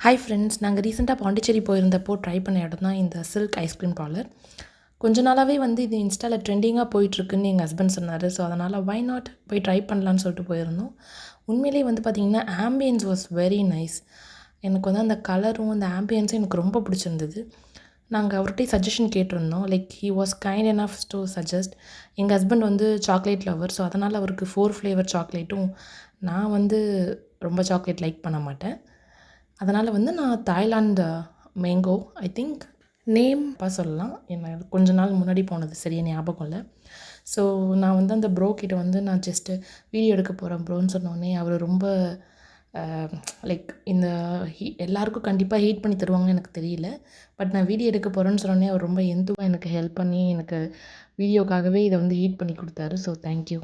Hi friends, நாங்கள் ரீசெண்டாக பாண்டிச்சேரி போயிருந்தப்போ ட்ரை பண்ண இடம் தான் இந்த சில்க் ஐஸ்கிரீம் பார்லர். கொஞ்ச நாளாகவே வந்து இது இன்ஸ்டாவில் ட்ரெண்டிங்காக போயிட்டுருக்குன்னு எங்கள் ஹஸ்பண்ட் சொன்னார். ஸோ அதனால் வை நாட் போய் ட்ரை பண்ணலான்னு சொல்லிட்டு போயிருந்தோம். உண்மையிலேயே வந்து பார்த்திங்கன்னா ஆம்பியன்ஸ் வாஸ் வெரி நைஸ். எனக்கு வந்து அந்த கலரும் அந்த ஆம்பியன்ஸும் எனக்கு ரொம்ப பிடிச்சிருந்தது. நாங்கள் அவர்கிட்ட சஜஷன் கேட்டிருந்தோம். Like he was kind enough to suggest. எங்கள் ஹஸ்பண்ட் வந்து சாக்லேட் லவர். ஸோ அதனால் அவருக்கு 4 ஃப்ளேவர் சாக்லேட்டும், நான் வந்து ரொம்ப சாக்லேட் லைக் பண்ண மாட்டேன். அதனால் வந்து நான் Thailand mango I think name சொல்லலாம். என்ன கொஞ்ச நாள் முன்னாடி போனது சரியா ஞாபகம் இல்லை. ஸோ நான் வந்து அந்த ப்ரோ கிட்ட வந்து நான் ஜஸ்ட்டு வீடியோ எடுக்க போகிறேன் ப்ரோன்னு சொன்னோடனே அவர் ரொம்ப லைக் இந்த எல்லாருக்கும் கண்டிப்பாக ஹீட் பண்ணி தருவாங்கன்னு எனக்கு தெரியல. பட் நான் வீடியோ எடுக்க போகிறேன்னு சொன்னோடனே அவர் ரொம்ப எந்துவாக எனக்கு ஹெல்ப் பண்ணி எனக்கு வீடியோக்காகவே இதை வந்து ஹீட் பண்ணி கொடுத்தாரு. So thank you.